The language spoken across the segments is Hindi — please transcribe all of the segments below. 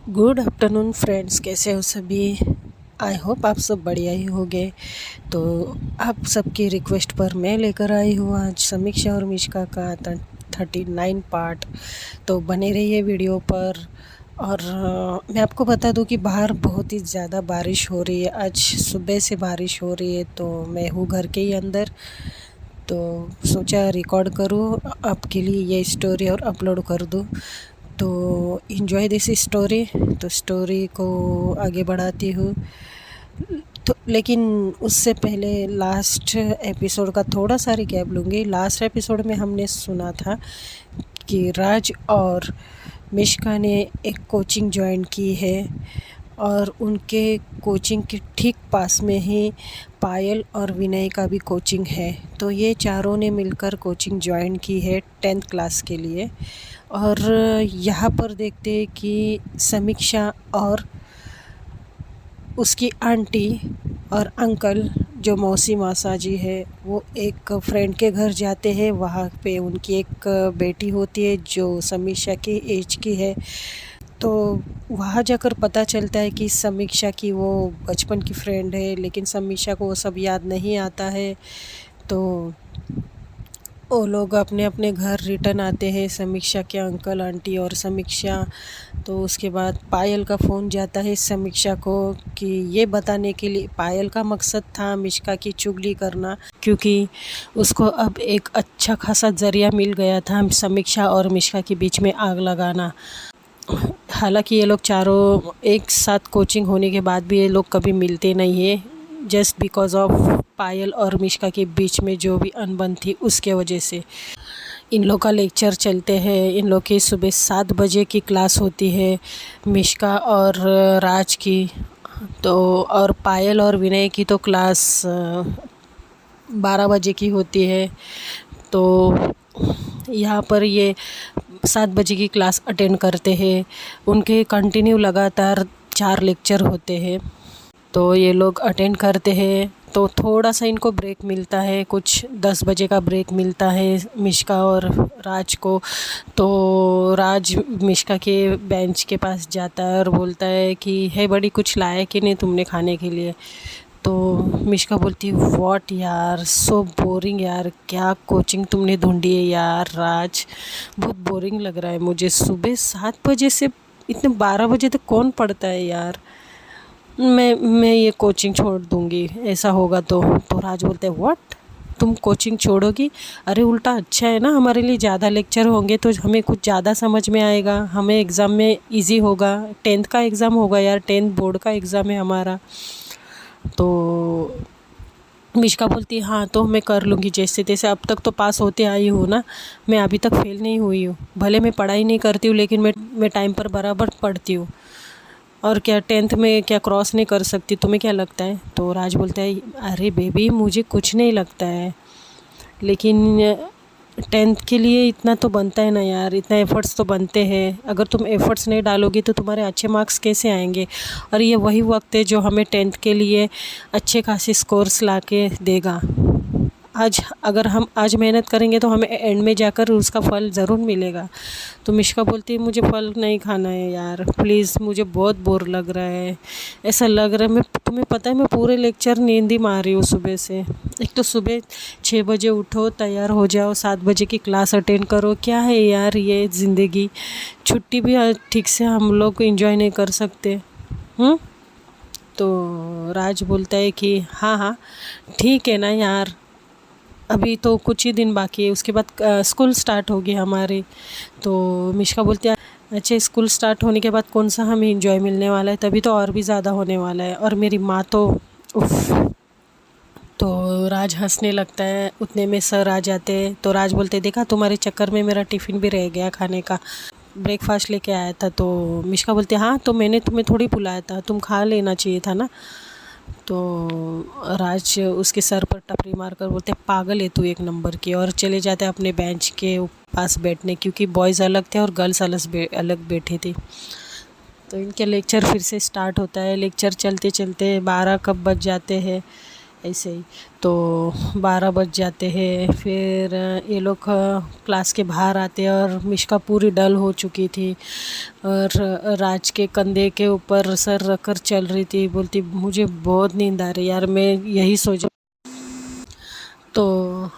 गुड आफ्टरनून फ्रेंड्स, कैसे हो सभी। आई होप आप सब बढ़िया ही होंगे। तो आप सबकी रिक्वेस्ट पर मैं लेकर आई हूँ आज समीक्षा और मिश्का का 39 पार्ट। तो बने रहिए वीडियो पर। और मैं आपको बता दूं कि बाहर बहुत ही ज़्यादा बारिश हो रही है। आज सुबह से बारिश हो रही है, तो मैं हूँ घर के ही अंदर। तो सोचा रिकॉर्ड करूँ आपके लिए ये स्टोरी और अपलोड कर दूँ। तो इन्जॉय दिस स्टोरी। तो स्टोरी को आगे बढ़ाती हूँ। तो लेकिन उससे पहले लास्ट एपिसोड का थोड़ा सा रिकैप लूँगी। लास्ट एपिसोड में हमने सुना था कि राज और मिश्का ने एक कोचिंग ज्वाइन की है और उनके कोचिंग के ठीक पास में ही पायल और विनय का भी कोचिंग है। तो ये चारों ने मिलकर कोचिंग ज्वाइन की है 10th क्लास के लिए। और यहाँ पर देखते हैं कि समीक्षा और उसकी आंटी और अंकल जो मौसी मासाजी है, वो एक फ्रेंड के घर जाते हैं। वहाँ पे उनकी एक बेटी होती है जो समीक्षा के एज की है। तो वहाँ जाकर पता चलता है कि समीक्षा की वो बचपन की फ्रेंड है, लेकिन समीक्षा को वो सब याद नहीं आता है। तो वो लोग अपने अपने घर रिटर्न आते हैं, समीक्षा के अंकल आंटी और समीक्षा। तो उसके बाद पायल का फ़ोन जाता है समीक्षा को कि ये बताने के लिए, पायल का मकसद था मिश्का की चुगली करना, क्योंकि उसको अब एक अच्छा खासा ज़रिया मिल गया था समीक्षा और मिश्का के बीच में आग लगाना। हालांकि ये लोग चारों एक साथ कोचिंग होने के बाद भी ये लोग कभी मिलते नहीं है, जस्ट बिकॉज ऑफ पायल और मिश्का के बीच में जो भी अनबन थी उसके वजह से। इन लोग का लेक्चर चलते हैं। इन लोग की सुबह 7 बजे की क्लास होती है, मिश्का और राज की। तो और पायल और विनय की तो क्लास 12 बजे की होती है। तो यहाँ पर ये 7 बजे की क्लास अटेंड करते हैं। उनके कंटिन्यू लगातार 4 लेक्चर होते हैं, तो ये लोग अटेंड करते हैं। तो थोड़ा सा इनको ब्रेक मिलता है, कुछ 10 बजे का ब्रेक मिलता है मिश्का और राज को। तो राज मिश्का के बेंच के पास जाता है और बोलता है कि है बड़ी, कुछ लाया कि नहीं तुमने खाने के लिए। तो मिश्का बोलती व्हाट यार, सो बोरिंग यार, क्या कोचिंग तुमने ढूंढी है यार राज, बहुत बोरिंग लग रहा है मुझे। सुबह 7 बजे से इतने 12 बजे तक कौन पढ़ता है यार, मैं ये कोचिंग छोड़ दूँगी ऐसा होगा तो राज बोलते हैं व्हाट, तुम कोचिंग छोड़ोगी? अरे उल्टा अच्छा है ना, हमारे लिए ज़्यादा लेक्चर होंगे तो हमें कुछ ज़्यादा समझ में आएगा, हमें एग्ज़ाम में इजी होगा। 10th का एग्ज़ाम होगा यार, 10th बोर्ड का एग्ज़ाम है हमारा। तो मिश्का बोलती हाँ तो मैं कर लूँगी जैसे तैसे, अब तक तो पास होते आई हूँ ना, मैं अभी तक फेल नहीं हुई हूँ। भले मैं पढ़ाई नहीं करती हूँ, लेकिन मैं टाइम पर बराबर पढ़ती हूँ। और क्या 10th में क्या क्रॉस नहीं कर सकती, तुम्हें क्या लगता है? तो राज बोलता है अरे बेबी मुझे कुछ नहीं लगता है, लेकिन 10th के लिए इतना तो बनता है ना यार, इतना एफ़र्ट्स तो बनते हैं। अगर तुम एफ़र्ट्स नहीं डालोगी तो तुम्हारे अच्छे मार्क्स कैसे आएंगे? और ये वही वक्त है जो हमें 10th के लिए अच्छे खासे स्कोर्स ला के देगा। आज अगर हम आज मेहनत करेंगे तो हमें एंड में जाकर उसका फल ज़रूर मिलेगा। तो मिश्का बोलती है मुझे फल नहीं खाना है यार, प्लीज़, मुझे बहुत बोर लग रहा है। ऐसा लग रहा है मैं, तुम्हें पता है मैं पूरे लेक्चर नींद ही मार रही हूँ सुबह से। एक तो सुबह 6 बजे उठो, तैयार हो जाओ, 7 बजे की क्लास अटेंड करो, क्या है यार ये ज़िंदगी। छुट्टी भी ठीक से हम लोग इंजॉय नहीं कर सकते। तो राज बोलता है कि हाँ हाँ ठीक है ना यार, अभी तो कुछ ही दिन बाकी है, उसके बाद स्कूल स्टार्ट होगी हमारी। तो मिश्का बोलती है अच्छा स्कूल स्टार्ट होने के बाद कौन सा हमें इंजॉय मिलने वाला है, तभी तो और भी ज़्यादा होने वाला है। और मेरी माँ तो उफ। तो राज हंसने लगता है, उतने में सर आ जाते हैं। तो राज बोलते देखा तुम्हारे चक्कर में मेरा टिफ़िन भी रह गया खाने का, ब्रेकफास्ट लेके आया था। तो मिश्का बोलते हाँ तो मैंने तुम्हें थोड़ी बुलाया था, तुम खा लेना चाहिए था ना। तो राज उसके सर पर टपरी मारकर बोलते पागल है तू एक नंबर की, और चले जाते अपने बेंच के पास बैठने, क्योंकि बॉयज़ अलग थे और गर्ल्स अलग बैठी थी। तो इनके लेक्चर फिर से स्टार्ट होता है। लेक्चर चलते चलते 12 कब बज जाते हैं, ऐसे ही। तो 12 बज जाते हैं, फिर ये लोग क्लास के बाहर आते हैं और मिष्का पूरी डल हो चुकी थी और राज के कंधे के ऊपर सर रखकर चल रही थी। बोलती मुझे बहुत नींद आ रही यार, मैं यही सो जाऊँ। तो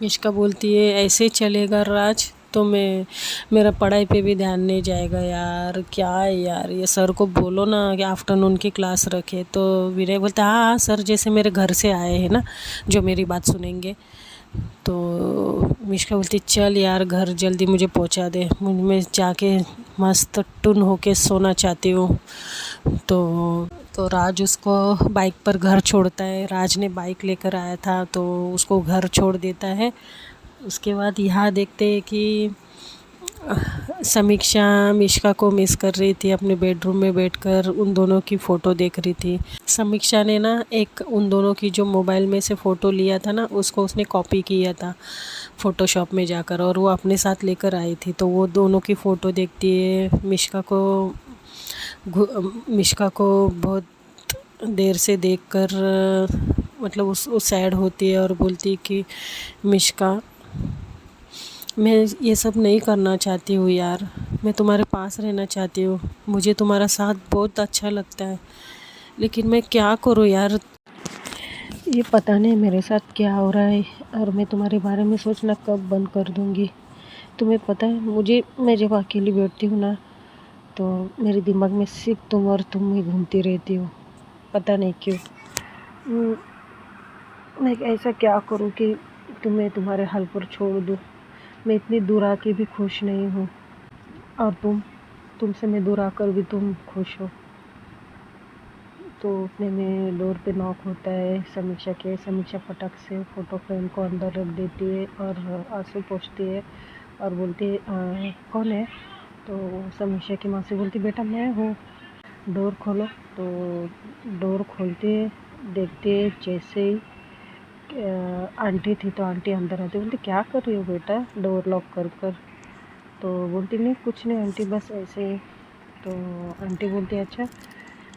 मिष्का बोलती है ऐसे ही चलेगा राज तो मैं मेरा पढ़ाई पे भी ध्यान नहीं जाएगा यार, क्या है यार, ये सर को बोलो ना कि आफ्टरनून की क्लास रखे। तो विनय बोलता हाँ हाँ सर जैसे मेरे घर से आए हैं ना जो मेरी बात सुनेंगे। तो मिष्का बोलती चल यार घर जल्दी मुझे पहुंचा दे, मैं जाके मस्त टुन होके सोना चाहती हूँ। तो राज उसको बाइक पर घर छोड़ता है। राज ने बाइक लेकर आया था तो उसको घर छोड़ देता है। उसके बाद यहाँ देखते हैं कि समीक्षा मिष्का को मिस कर रही थी, अपने बेडरूम में बैठकर उन दोनों की फ़ोटो देख रही थी। समीक्षा ने ना एक उन दोनों की जो मोबाइल में से फ़ोटो लिया था ना उसको उसने कॉपी किया था फ़ोटोशॉप में जाकर और वो अपने साथ लेकर आई थी। तो वो दोनों की फ़ोटो देखती है। मिष्का को बहुत देर से देखकर मतलब उस सैड होती है और बोलती है कि मिष्का मैं ये सब नहीं करना चाहती हूँ यार, मैं तुम्हारे पास रहना चाहती हूँ, मुझे तुम्हारा साथ बहुत अच्छा लगता है, लेकिन मैं क्या करूँ यार, ये पता नहीं मेरे साथ क्या हो रहा है और मैं तुम्हारे बारे में सोचना कब बंद कर दूँगी। तुम्हें पता है मैं जब अकेली बैठती हूँ ना तो मेरे दिमाग में सिर्फ तुम और तुम ही घूमती रहती हो, पता नहीं क्यों। मैं ऐसा क्या करूँ कि तुम्हें तुम्हारे हाल पर छोड़ दूँ। मैं इतनी दूर आके भी खुश नहीं हूँ और तुमसे मैं दूर आकर भी तुम खुश हो। तो उतने में डोर पे नॉक होता है समीक्षा फटक से फ़ोटो फ्रेम को अंदर रख देती है और आंसू पोंछती है और बोलती है कौन है। तो समीक्षा की माँ से बोलती बेटा मैं हूँ, डोर खोलो। तो डोर खोलते देखते जैसे ही आंटी थी तो आंटी अंदर आती, बोलती क्या कर रही हो बेटा डोर लॉक कर कर। तो बोलती नहीं कुछ नहीं आंटी बस ऐसे ही। तो आंटी बोलती अच्छा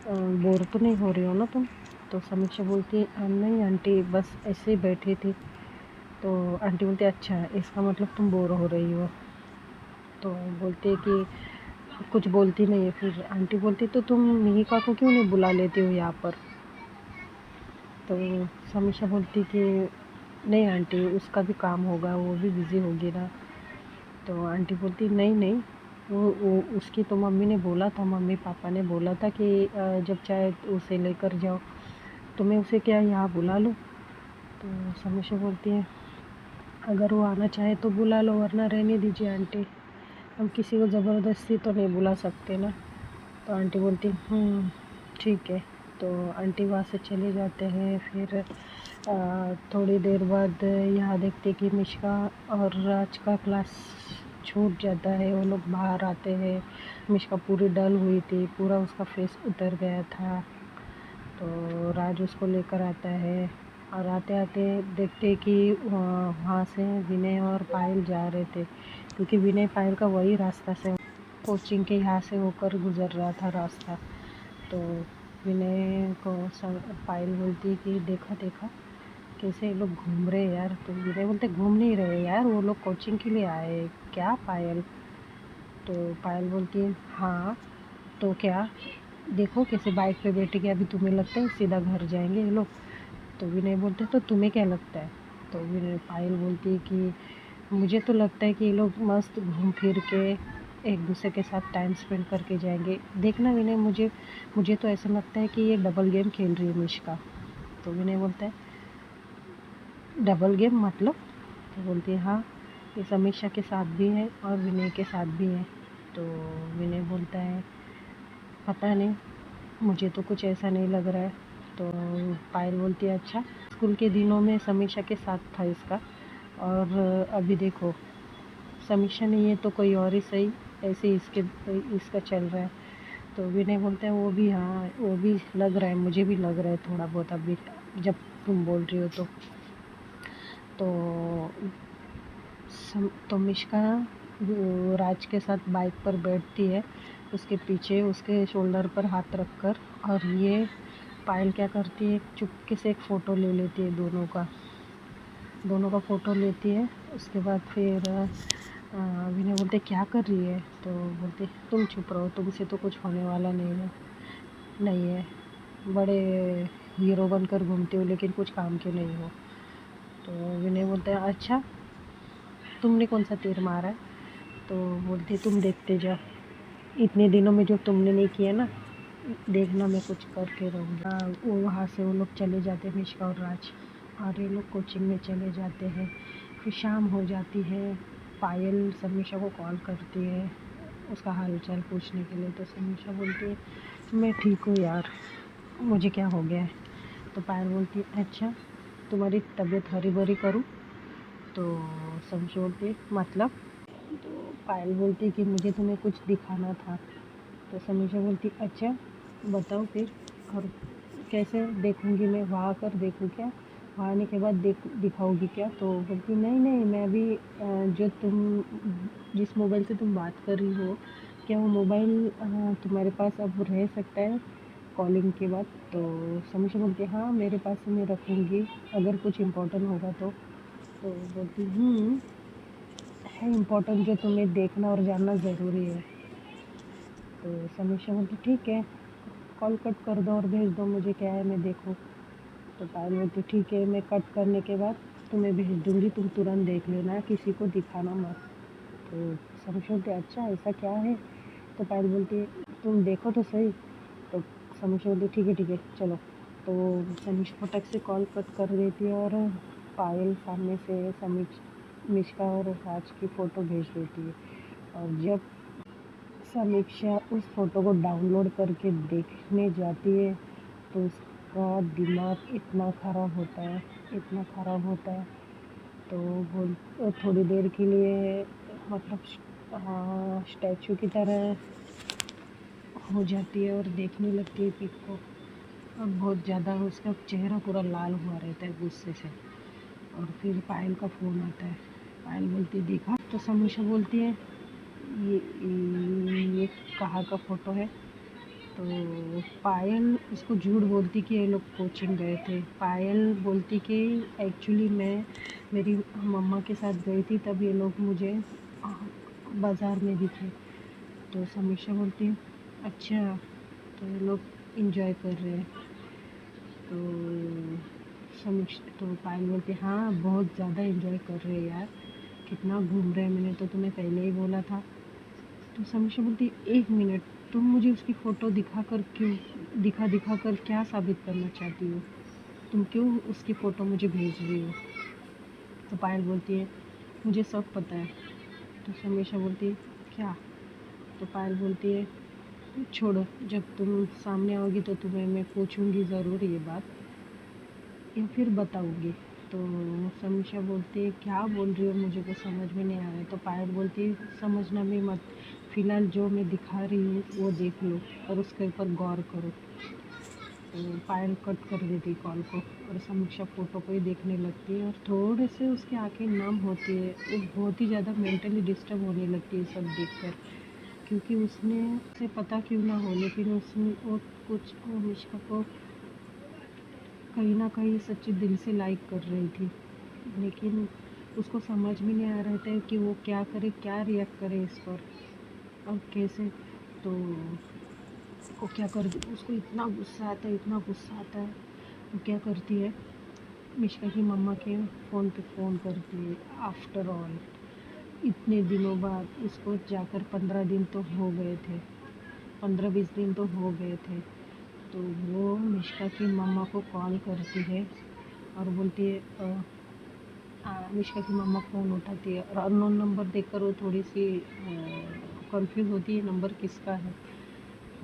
बोर तो नहीं हो रही हो ना तुम। तो समीक्षा बोलती नहीं आंटी बस ऐसे ही बैठी थी। तो आंटी बोलती अच्छा इसका मतलब तुम बोर हो रही हो। तो बोलती है कि कुछ बोलती नहीं है। फिर आंटी बोलती तो तुम मिहिका को क्यों नहीं बुला लेती हो यहाँ पर। तो समीक्षा बोलती कि नहीं आंटी उसका भी काम होगा, वो भी बिज़ी होगी ना। तो आंटी बोलती नहीं नहीं वो उसकी तो मम्मी ने बोला था, मम्मी पापा ने बोला था कि जब चाहे उसे लेकर जाओ, तो मैं उसे क्या यहाँ बुला लूँ। तो समीक्षा बोलती है अगर वो आना चाहे तो बुला लो वरना रहने दीजिए आंटी, हम किसी को ज़बरदस्ती तो नहीं बुला सकते ना। तो आंटी बोलती ठीक है। तो आंटी वहाँ से चले जाते हैं। फिर थोड़ी देर बाद यहाँ देखते कि मिष्का और राज का क्लास छूट जाता है, वो लोग बाहर आते हैं। मिष्का पूरी डल हुई थी, पूरा उसका फेस उतर गया था। तो राज उसको लेकर आता है और आते आते देखते कि वहाँ से विनय और पायल जा रहे थे, क्योंकि विनय पायल का वही रास्ता से कोचिंग के यहाँ से होकर गुज़र रहा था रास्ता। तो विनय को पायल बोलती कि देखा देखा कैसे ये लोग घूम रहे यार। तो विनय बोलते घूम नहीं रहे यार, वो लोग कोचिंग के लिए आए क्या पायल। तो पायल बोलती है हाँ तो क्या, देखो कैसे बाइक पे बैठ के अभी तुम्हें लगता है सीधा घर जाएंगे ये लोग। तो विनय बोलते तो तुम्हें क्या लगता है। तो विनय पायल बोलती है कि मुझे तो लगता है कि ये लोग मस्त घूम फिर के एक दूसरे के साथ टाइम स्पेंड करके जाएंगे। देखना विनय मुझे तो ऐसा लगता है कि ये डबल गेम खेल रही है मिष्का। तो विनय बोलता है डबल गेम मतलब। तो बोलती है हाँ ये समीक्षा के साथ भी है और विनय के साथ भी है। तो विनय बोलता है पता नहीं मुझे तो कुछ ऐसा नहीं लग रहा है। तो पायल बोलती है अच्छा स्कूल के दिनों में समीक्षा के साथ था इसका और अभी देखो समीक्षा नहीं है तो कोई और ही सही, ऐसे इसका चल रहा है। तो विनय बोलता है वो भी हाँ वो भी लग रहा है, मुझे भी लग रहा है थोड़ा बहुत अभी जब तुम बोल रही हो तो मिष्का राज के साथ बाइक पर बैठती है, उसके पीछे उसके शोल्डर पर हाथ रखकर, और ये पायल क्या करती है, चुपके से एक फ़ोटो ले लेती है दोनों का फ़ोटो लेती है। उसके बाद फिर विनय बोलते क्या कर रही है, तो बोलते तुम चुप रहो, तुमसे तो कुछ होने वाला नहीं है, बड़े हीरो बनकर घूमते हो लेकिन कुछ काम के नहीं हो। तो विनय बोलते हैं अच्छा तुमने कौन सा तीर मारा है, तो बोलती तुम देखते जाओ, इतने दिनों में जो तुमने नहीं किया ना, देखना मैं कुछ करके रहूँगी। वो वहाँ से वो लोग चले जाते हैं, मिश्का और राज, और ये लोग कोचिंग में चले जाते हैं। फिर शाम हो जाती है, पायल समीक्षा को कॉल करती है उसका हालचाल पूछने के लिए। तो समीक्षा बोलती है मैं ठीक हूँ यार, मुझे क्या हो गया है। तो पायल बोलती है अच्छा तुम्हारी तबीयत हरी भरी करूँ, तो समीक्षा बोलती है मतलब, तो पायल बोलती है कि मुझे तुम्हें कुछ दिखाना था। तो समीक्षा बोलती अच्छा बताओ फिर, और कैसे देखूँगी, मैं वहाँ आकर देखूँ क्या, वहाँ आने के बाद दिखाओगी क्या। तो बोलती नहीं मैं अभी जो तुम जिस मोबाइल से तुम बात कर रही हो, क्या वो मोबाइल तुम्हारे पास अब रह सकता है कॉलिंग के बाद। तो समीक्षा बोलती है हाँ मेरे पास मैं रखूँगी अगर कुछ इम्पोर्टेंट होगा तो बोलती है इम्पोर्टेंट जो तुम्हें देखना और जानना ज़रूरी है। तो समीक्षा बोलती ठीक है कॉल कट कर दो और भेज दो मुझे, क्या है मैं देखूँ। तो पायल बोलती ठीक है मैं कट करने के बाद तुम्हें भेज दूँगी, तुम तुरंत देख लेना, किसी को दिखाना मत। तो समीक्षा बोलती अच्छा ऐसा क्या है। तो पायल बोलती है तुम देखो तो सही। तो समीक्षा बोलती ठीक है चलो। तो समीक्षा फटक से कॉल कट कर देती है और पायल सामने से मिश्का और राज की फ़ोटो भेज देती है। और जब समीक्षा उस फ़ोटो को डाउनलोड करके देखने जाती है तो उसका दिमाग इतना ख़राब होता है तो बोल थोड़ी देर के लिए मतलब स्टैचू की तरह हो जाती है और देखने लगती है पिक को, और बहुत ज़्यादा उसका चेहरा पूरा लाल हुआ रहता है गुस्से से। और फिर पायल का फ़ोन आता है, पायल बोलती है देखा। तो समीक्षा बोलती है ये कहाँ का फ़ोटो है। तो पायल उसको झूठ बोलती कि ये लोग कोचिंग गए थे। पायल बोलती कि एक्चुअली मैं मेरी मम्मा के साथ गई थी, तब ये लोग मुझे बाज़ार में दिखे। तो समीक्षा बोलती है अच्छा तो ये लोग इंजॉय कर रहे हैं। तो तो पायल बोलती है हाँ बहुत ज़्यादा इंजॉय कर रहे हैं यार, कितना घूम रहे हैं, मैंने तो तुम्हें पहले ही बोला था। तो समीक्षा बोलती है एक मिनट, तुम मुझे उसकी फ़ोटो दिखा कर क्या साबित करना चाहती हो, तुम क्यों उसकी फ़ोटो मुझे भेज रही हो। तो पायल बोलती है मुझे सब पता है। तो समीक्षा बोलती है क्या। तो पायल बोलती है छोड़ो, जब तुम सामने आओगी तो तुम्हें मैं पूछूंगी ज़रूर ये बात, या फिर बताऊंगी। तो समीक्षा बोलती है क्या बोल रही हो, मुझे कुछ समझ में नहीं आ रहा है। तो पायल बोलती है समझना भी मत, फ़िलहाल जो मैं दिखा रही हूँ वो देख लो और उसके ऊपर गौर करो। तो पायल कट कर देती कॉल को और समीक्षा फ़ोटो को ही देखने लगती है, और थोड़े से उसकी आंखें नम होती है, वो बहुत ही ज़्यादा मेंटली डिस्टर्ब होने लगती है सब देखकर। क्योंकि उसने उसे पता क्यों ना हो, लेकिन उसने वो मिश्का को कहीं ना कहीं सच्चे दिल से लाइक कर रही थी, लेकिन उसको समझ में नहीं आ रहा था कि वो क्या करे, क्या रिएक्ट करे इस पर और कैसे। तो वो क्या कर उसको इतना गुस्सा आता है, वो क्या करती है मिश्का की मम्मा के फ़ोन पे फ़ोन करती है। आफ्टर ऑल इतने दिनों बाद उसको जाकर 15 दिन तो हो गए थे, 15-20 दिन तो हो गए थे। तो वो मिश्का की मम्मा को कॉल करती है और बोलती है मिश्का की मम्मा फ़ोन उठाती है और अननोन नंबर देखकर वो थोड़ी सी कंफ्यूज होती है नंबर किसका है।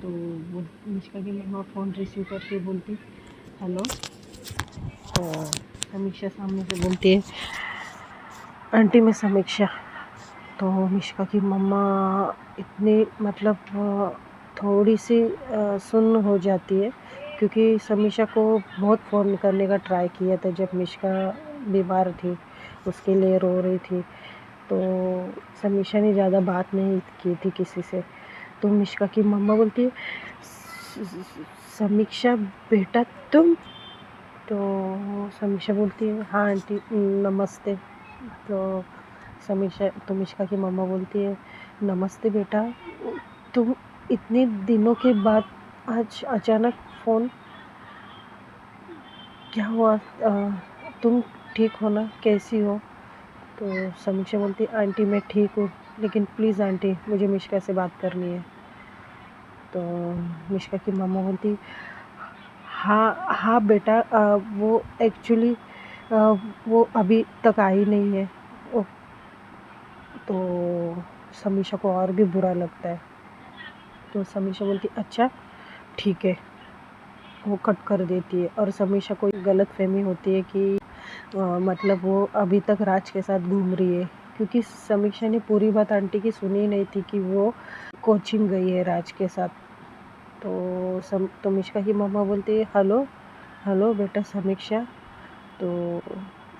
तो वो मिश्का की मम्मा फ़ोन रिसीव करके बोलती हेलो। तो समीक्षा सामने से बोलती है आंटी मैं समीक्षा। तो मिश्का की मम्मा इतनी मतलब थोड़ी सी सुन्न हो जाती है, क्योंकि समीक्षा को बहुत फ़ोन करने का ट्राई किया था जब मिश्का बीमार थी, उसके लिए रो रही थी। तो समीक्षा ने ज़्यादा बात नहीं की थी किसी से। तो मिश्का की मम्मा बोलती है समीक्षा बेटा तुम? तो समीक्षा बोलती है हाँ आंटी नमस्ते। तो समीक्षा तमिष्का की मम्मा बोलती है नमस्ते बेटा, तुम इतने दिनों के बाद आज अचानक फ़ोन, क्या हुआ? तुम ठीक हो ना, कैसी हो? तो समीक्षा बोलती है आंटी मैं ठीक हूँ, लेकिन प्लीज़ आंटी मुझे मिश्का से बात करनी है। तो मिश्का की मम्मा बोलती हाँ हाँ बेटा, वो एक्चुअली वो अभी तक आई नहीं है। तो समीक्षा को और भी बुरा लगता है। तो समीक्षा बोलती अच्छा ठीक है, वो कट कर देती है। और समीक्षा को गलत फहमी होती है कि मतलब वो अभी तक राज के साथ घूम रही है, क्योंकि समीक्षा ने पूरी बात आंटी की सुनी नहीं थी कि वो कोचिंग गई है राज के साथ। तो तमिष्का की मम्मा बोलती है हेलो हेलो बेटा समीक्षा। तो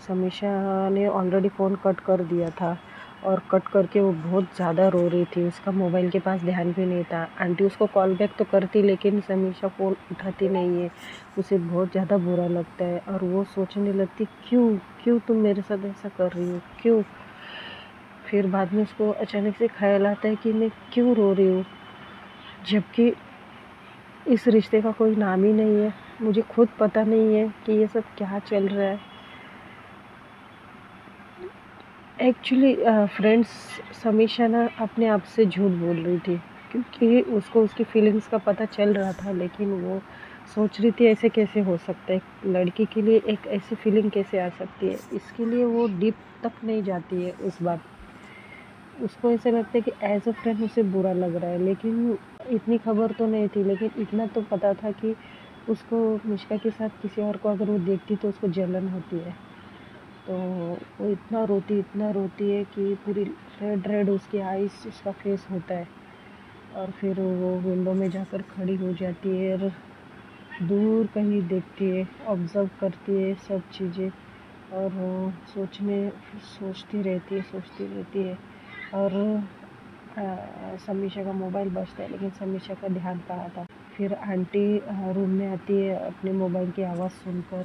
समीक्षा ने ऑलरेडी फ़ोन कट कर दिया था, और कट करके वो बहुत ज़्यादा रो रही थी। उसका मोबाइल के पास ध्यान भी नहीं था। आंटी उसको कॉल बैक तो करती, लेकिन समीक्षा फ़ोन उठाती नहीं है। उसे बहुत ज़्यादा बुरा लगता है, और वो सोचने लगती क्यों क्यों तुम मेरे साथ ऐसा कर रही हो, क्यों? फिर बाद में उसको अचानक से ख्याल आता है कि मैं क्यों रो रही हूँ, जबकि इस रिश्ते का कोई नाम ही नहीं है। मुझे खुद पता नहीं है कि ये सब क्या चल रहा है। एक्चुअली फ्रेंड्स, समीक्षा ना अपने आप से झूठ बोल रही थी, क्योंकि उसको उसकी फीलिंग्स का पता चल रहा था, लेकिन वो सोच रही थी ऐसे कैसे हो सकता है, लड़की के लिए एक ऐसी फीलिंग कैसे आ सकती है। इसके लिए वो डीप तक नहीं जाती है उस बात। उसको ऐसा लगता है कि एज अ फ्रेंड उसे बुरा लग रहा है, लेकिन इतनी खबर तो नहीं थी। लेकिन इतना तो पता था कि उसको मिश्का के साथ किसी और को अगर वो देखती तो उसको जलन होती है। तो वो इतना रोती है कि पूरी रेड रेड उसकी आईज, उसका फेस होता है। और फिर वो विंडो में जाकर खड़ी हो जाती है और दूर कहीं देखती है, ऑब्ज़र्व करती है सब चीज़ें। और वो सोचती रहती है। और समीक्षा का मोबाइल बजता है, लेकिन समीक्षा का ध्यान कहाँ था। फिर आंटी रूम में आती है अपने मोबाइल की आवाज़ सुनकर,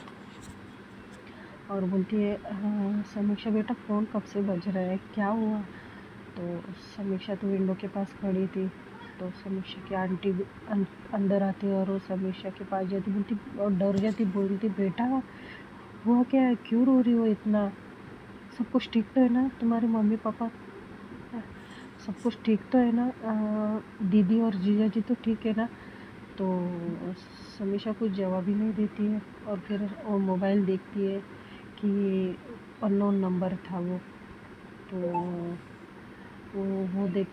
और बोलती है समीक्षा बेटा फ़ोन कब से बज रहा है, क्या हुआ? तो समीक्षा तो विंडो के पास खड़ी थी। तो समीक्षा की आंटी अंदर आती है, और वो समीक्षा के पास जाती, बोलती और डर जाती, बोलती बेटा हुआ क्या है, क्यों रो रही हो इतना? सब कुछ ठीक तो है ना, तुम्हारे मम्मी पापा सब कुछ ठीक तो है ना? दीदी और जीजा जी तो ठीक है ना? तो समीक्षा कुछ जवाब ही नहीं देती है, और फिर वो मोबाइल देखती है कि अननोन नंबर था वो। तो वो देख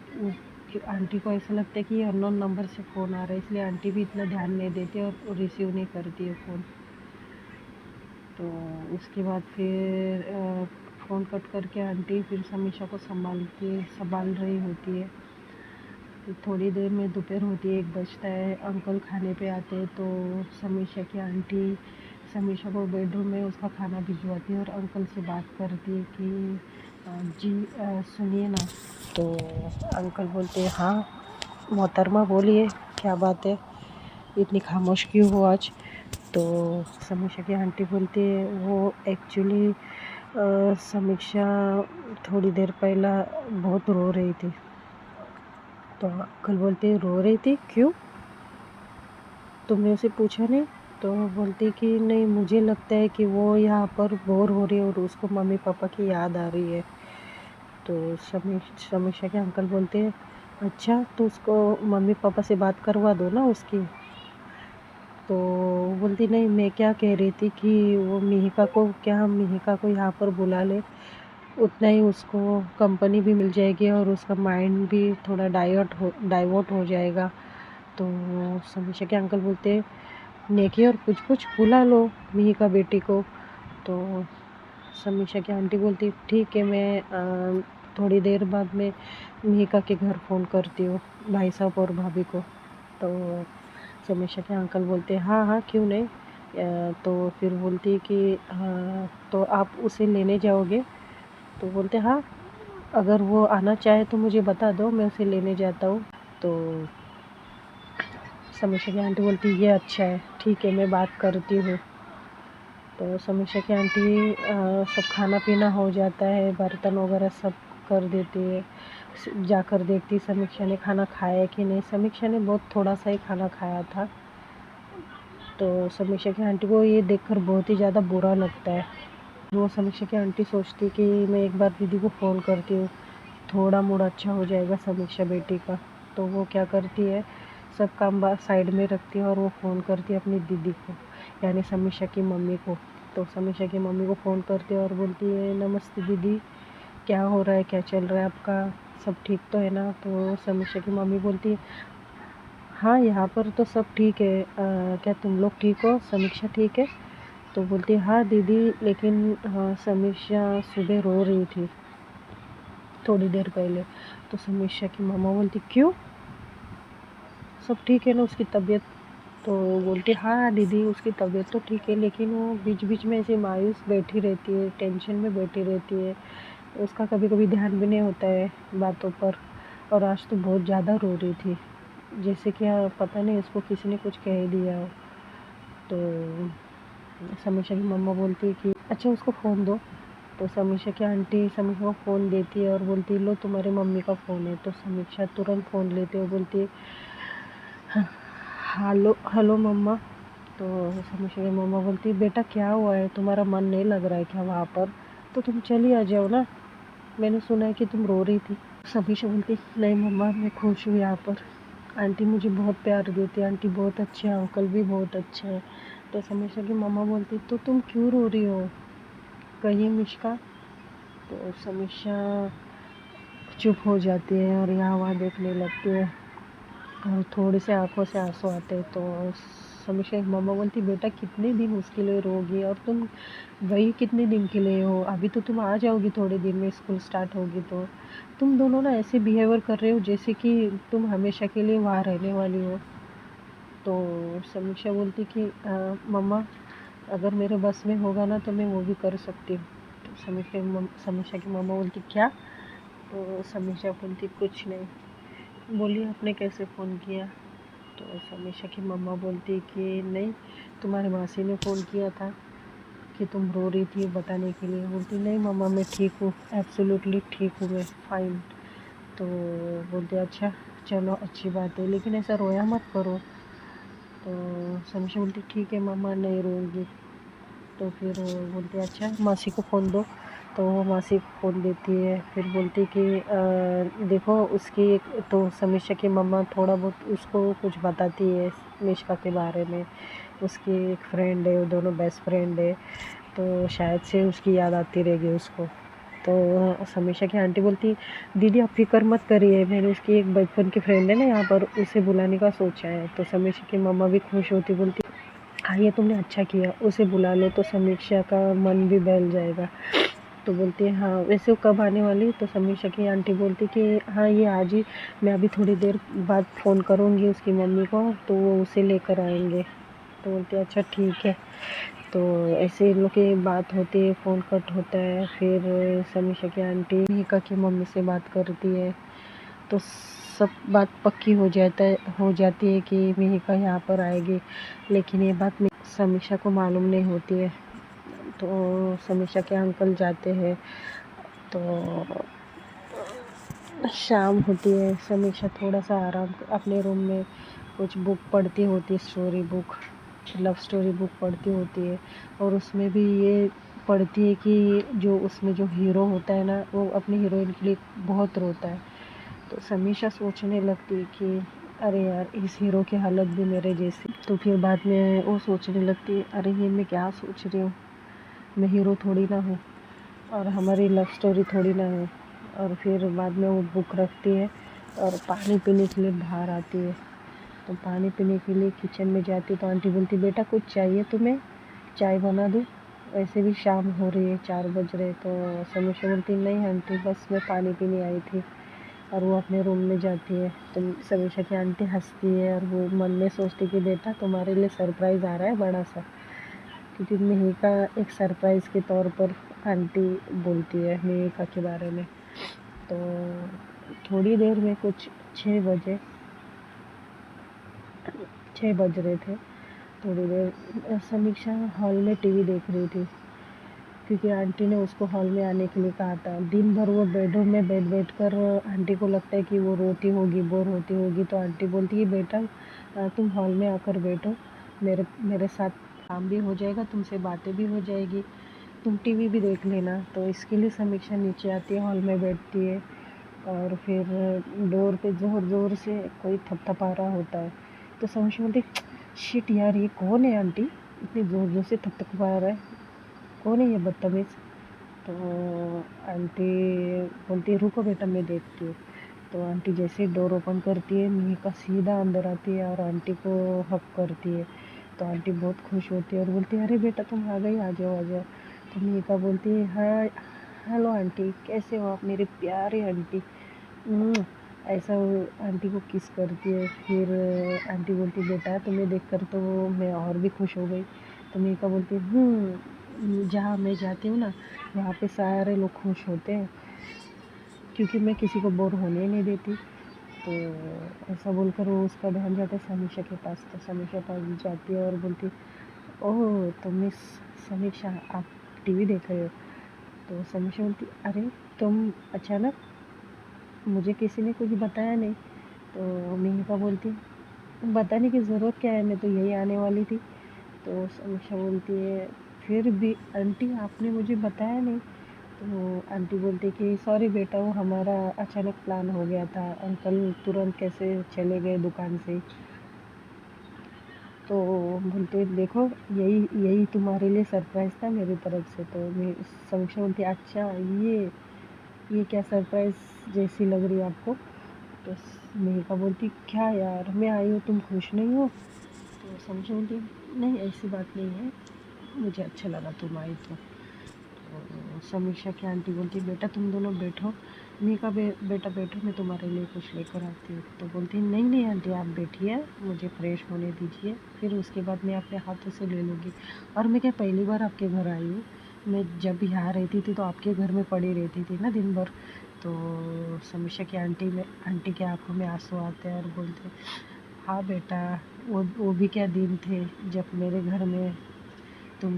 कि आंटी को ऐसा लगता है कि ये अननोन नंबर से फ़ोन आ रहा है, इसलिए आंटी भी इतना ध्यान नहीं देती और रिसीव नहीं करती है फ़ोन। तो उसके बाद फिर फ़ोन कट करके आंटी फिर समीक्षा को संभाल रही होती है। तो थोड़ी देर में दोपहर होती है, 1 बजता है। अंकल खाने पे आते हैं, तो समीक्षा की आंटी समीक्षा को बेडरूम में उसका खाना भिजवाती है और अंकल से बात करती है कि जी सुनिए ना। तो अंकल बोलते हैं हाँ मोहतरमा बोलिए, क्या बात है, इतनी खामोश क्यों हो आज? तो समीक्षा की आंटी बोलती है वो एक्चुअली समीक्षा थोड़ी देर पहला बहुत रो रही थी। तो अंकल बोलते रो रही थी क्यों, तुमने उसे पूछा नहीं? तो बोलती कि नहीं, मुझे लगता है कि वो यहाँ पर बोर हो रही है और उसको मम्मी पापा की याद आ रही है। तो समीक्षा के अंकल बोलते हैं अच्छा तो उसको मम्मी पापा से बात करवा दो ना उसकी। तो बोलती नहीं, मैं क्या कह रही थी कि वो मिहिका को यहाँ पर बुला ले, उतना ही उसको कंपनी भी मिल जाएगी और उसका माइंड भी थोड़ा डाइवर्ट हो जाएगा। तो समीक्षा के अंकल बोलते हैं नेकी और कुछ बुला लो मिहिका बेटी को। तो समीक्षा की आंटी बोलती ठीक है, मैं थोड़ी देर बाद में मिहिका के घर फ़ोन करती हूँ, भाई साहब और भाभी को। तो समीक्षा के अंकल बोलते हाँ हाँ क्यों नहीं। तो फिर बोलती है कि तो आप उसे लेने जाओगे? तो बोलते हाँ, अगर वो आना चाहे तो मुझे बता दो, मैं उसे लेने जाता हूँ। तो समीक्षा की आंटी बोलती ये अच्छा है, ठीक है मैं बात करती हूँ। तो समीक्षा की आंटी सब खाना पीना हो जाता है, बर्तन वगैरह सब कर देती है। जाकर देखती समीक्षा ने खाना खाया कि नहीं। समीक्षा ने बहुत थोड़ा सा ही खाना खाया था। तो समीक्षा की आंटी को ये देखकर बहुत ही ज़्यादा बुरा लगता है। वो समीक्षा की आंटी सोचती कि मैं एक बार दीदी को फ़ोन करती हूँ, थोड़ा मूड अच्छा हो जाएगा समीक्षा बेटी का। तो वो क्या करती है, सब काम बात साइड में रखती है और वो फ़ोन करती है अपनी दीदी को, यानी समीक्षा की मम्मी को। तो समीक्षा की मम्मी को फ़ोन करती है और बोलती है नमस्ते दीदी, क्या हो रहा है, क्या चल रहा है आपका, सब ठीक तो है ना। तो समीक्षा की मम्मी बोलती है हाँ यहाँ पर तो सब ठीक है, क्या तुम लोग ठीक हो, समीक्षा ठीक है। तो बोलती है हाँ दीदी, लेकिन समीक्षा सुबह रो रही थी थोड़ी देर पहले। तो समीक्षा की मामा बोलती क्यों, सब ठीक है ना उसकी तबीयत। तो बोलती हाँ दीदी उसकी तबीयत तो ठीक है, लेकिन वो बीच बीच में ऐसे मायूस बैठी रहती है, टेंशन में बैठी रहती है, उसका कभी कभी ध्यान भी नहीं होता है बातों पर। और आज तो बहुत ज़्यादा रो रही थी, जैसे कि पता नहीं उसको किसी ने कुछ कह दिया हो। तो समीक्षा की मम्मा बोलती है कि अच्छा उसको फ़ोन दो। तो समीक्षा की आंटी समीक्षा को फ़ोन देती है और बोलती है लो तुम्हारी मम्मी का फ़ोन है। तो समीक्षा तुरंत फ़ोन लेते हुए बोलती है हेलो हेलो मम्मा। तो समीक्षा की मम्मा बोलती है बेटा क्या हुआ है, तुम्हारा मन नहीं लग रहा है क्या वहाँ पर, तो तुम चली आ जाओ ना, मैंने सुना है कि तुम रो रही थी। समीक्षा बोलती नहीं मम्मा मैं खुश हूँ यहाँ पर, आंटी मुझे बहुत प्यार देती है, आंटी बहुत अच्छे हैं, अंकल भी बहुत अच्छे हैं। तो समीक्षा की मम्मा बोलती तो तुम क्यों रो रही हो, कहिए मिश्का। तो समीक्षा चुप हो जाती है और यहाँ वहाँ देखने लगती है और थोड़ी से आंखों से आंसू आते हैं। तो समीक्षा की मम्मा बोलती बेटा कितने दिन उसके लिए रोगी, और तुम गई कितने दिन के लिए हो, अभी तो तुम आ जाओगी थोड़े दिन में, स्कूल स्टार्ट होगी तो तुम दोनों ना ऐसे बिहेवियर कर रहे हो जैसे कि तुम हमेशा के लिए वहाँ रहने वाली हो। तो समीक्षा बोलती कि मम्मा अगर मेरे बस में होगा ना तो मैं वो भी कर सकती हूँ। तो समीक्षा की मम्मा बोलती क्या। तो समीक्षा बोलती कुछ नहीं, बोलिए आपने कैसे फ़ोन किया। तो समीक्षा की मम्मा बोलती कि नहीं तुम्हारी मासी ने फ़ोन किया था कि तुम रो रही थी बताने के लिए। बोलती नहीं मम्मा मैं ठीक हूँ, एब्सोल्युटली ठीक हूँ मैं, फाइन। तो बोलते अच्छा चलो अच्छी बात है, लेकिन ऐसा रोया मत करो। तो समीक्षा बोलती ठीक है मम्मा नहीं रोऊंगी। तो फिर वो बोलती अच्छा मासी को फ़ोन दो। तो वो मासी को फ़ोन देती है, फिर बोलती कि देखो उसकी एक तो समीक्षा की मम्मा थोड़ा बहुत उसको कुछ बताती है मिश्का के बारे में, उसकी एक फ्रेंड है, वो दोनों बेस्ट फ्रेंड है, तो शायद से उसकी याद आती रहेगी उसको। तो समीक्षा की आंटी बोलती दीदी आप फिक्र मत करिए, मैंने उसकी एक बचपन की फ्रेंड है ना यहाँ पर, उसे बुलाने का सोचा है। तो समीक्षा की मम्मा भी खुश होती, बोलती हाँ ये तुमने अच्छा किया, उसे बुला लो तो समीक्षा का मन भी बहल जाएगा। तो बोलती है हाँ वैसे वो कब आने वाली। तो समीक्षा की आंटी बोलती कि हाँ ये आज ही, मैं अभी थोड़ी देर बाद फ़ोन करूँगी उसकी मम्मी को तो वो उसे लेकर आएंगे। तो बोलती है अच्छा ठीक है। तो ऐसे इन लोग की बात होती है, फ़ोन कट होता है। फिर समीक्षा की आंटी मिहिका की मम्मी से बात करती है, तो सब बात पक्की हो जाती है कि मिहिका यहाँ पर आएगी, लेकिन ये बात समीक्षा को मालूम नहीं होती है। तो समीक्षा के अंकल जाते हैं, तो शाम होती है, समीक्षा थोड़ा सा आराम अपने रूम में कुछ बुक पढ़ती होती है, story book, love story book पढ़ती होती है। और उसमें भी ये पढ़ती है कि जो उसमें जो हीरो होता है ना वो अपनी हीरोइन के लिए बहुत रोता है। तो समीक्षा सोचने लगती है कि अरे यार इस हीरो की हालत भी मेरे जैसी। तो फिर बाद में वो सोचने लगती है अरे ये मैं क्या सोच रही हूँ, मैं हीरो थोड़ी ना हूँ और हमारी लव स्टोरी थोड़ी ना है। और फिर बाद में वो बुक रखती है और पानी पीने के लिए बाहर आती है। तो पानी पीने के लिए किचन में जाती तो आंटी बोलती बेटा कुछ चाहिए तुम्हें, चाय बना दूँ, वैसे भी शाम हो रही है, 4 बज रहे। तो समीक्षा बोलती नहीं आंटी बस मैं पानी पीने आई थी, और वो अपने रूम में जाती है। तो समीक्षा की आंटी हंसती है और वो मन में सोचती कि बेटा तुम्हारे लिए सरप्राइज़ आ रहा है बड़ा सा, क्योंकि मिहिका एक सरप्राइज़ के तौर पर आंटी बोलती है मिहिका के बारे में। तो थोड़ी देर में कुछ 6 बजे 6 बज रहे थे। थोड़ी देर समीक्षा हॉल में टीवी देख रही थी, क्योंकि आंटी ने उसको हॉल में आने के लिए कहा था। दिन भर वो बेडरूम में बैठ कर आंटी को लगता है कि वो रोती होगी, बोर होती होगी, तो आंटी बोलती है बेटा तुम हॉल में आकर बैठो, मेरे मेरे साथ काम भी हो जाएगा, तुमसे बातें भी हो जाएगी, तुम टीवी भी देख लेना। तो इसके लिए समीक्षा नीचे आती है, हॉल में बैठती है, और फिर डोर पे ज़ोर ज़ोर से कोई थपथपा रहा होता है। तो समीक्षा बोलती शिट यार, ये कौन है आंटी, इतनी ज़ोर ज़ोर से थपथपा रहा है, कौन है ये बदतमीज़। तो आंटी बोलती है रुको बेटा मैं देखती हूँ। तो आंटी जैसे डोर ओपन करती है, मिहिका सीधा अंदर आती है और आंटी को हक करती है। तो आंटी बहुत खुश होती है और बोलती है अरे बेटा तुम आ गई, आ जाओ आ जाओ। तो मिहिका बोलती है हाँ हेलो आंटी, कैसे हो आप मेरे प्यारे आंटी। ऐसा वो आंटी को किस करती है। फिर आंटी बोलती बेटा तुम्हें देखकर तो मैं और भी खुश हो गई। तो मिहिका बोलती जहाँ मैं जाती हूँ ना, वहाँ पे सारे लोग खुश होते हैं, क्योंकि मैं किसी को बोर होने नहीं देती। तो ऐसा बोलकर वो उसका ध्यान जाता है समीक्षा के पास। तो समीक्षा पास जाती है और बोलती ओह तो मिस समीक्षा, आप टीवी देख रहे हो। तो समीक्षा बोलती अरे तुम अचानक, मुझे किसी ने कुछ बताया नहीं। तो मिहिका बोलती बताने की ज़रूरत क्या है, मैं तो यही आने वाली थी। तो समीक्षा बोलती है फिर भी आंटी आपने मुझे बताया नहीं। तो आंटी बोलती कि सॉरी बेटा, वो हमारा अचानक प्लान हो गया था, अंकल तुरंत कैसे चले गए दुकान से। तो बोलते देखो यही यही तुम्हारे लिए सरप्राइज़ था मेरी तरफ से। तो मैं समीक्षा बोलती अच्छा ये क्या सरप्राइज़ जैसी लग रही है आपको। तो मेहिका बोलती क्या यार मैं आई हूँ, तुम खुश नहीं हो। तो समीक्षा बोलती नहीं ऐसी बात नहीं है, मुझे अच्छा लगा तुम आई तो। समीक्षा की आंटी बोलती बेटा तुम दोनों बैठो। मेहिका बेटा बैठो, मैं तुम्हारे लिए कुछ लेकर आती हूँ। तो बोलती नहीं नहीं आंटी आप बैठिए, मुझे फ्रेश होने दीजिए, फिर उसके बाद मैं अपने हाथों से ले लूँगी। और मैं क्या पहली बार आपके घर आई हूँ, मैं जब यहाँ रहती थी तो आपके घर में पड़ी रहती थी ना दिन भर। तो समीक्षा की आंटी के आंखों में आंसू आते हैं और बोलते हाँ बेटा, वो भी क्या दिन थे जब मेरे घर में तुम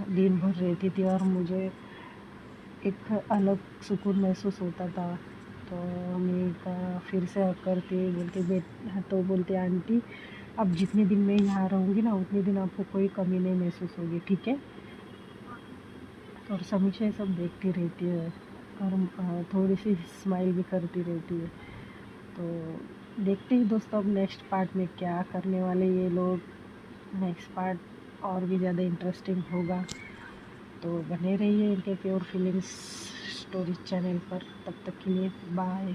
दिन भर रहती थी और मुझे एक अलग सुकून महसूस होता था। तो मैं फिर से हक करती बोलती तो बोलती आंटी अब जितने दिन मैं यहाँ रहूँगी ना उतने दिन आपको कोई कमी नहीं महसूस होगी, ठीक है। और समीक्षा ये सब देखती रहती है और थोड़ी सी स्माइल भी करती रहती है। तो देखते ही दोस्तों अब नेक्स्ट पार्ट में क्या करने वाले ये लोग। नेक्स्ट पार्ट और भी ज़्यादा इंटरेस्टिंग होगा, तो बने रहिए इनके प्योर फीलिंग्स स्टोरीज चैनल पर। तब तक के लिए बाय।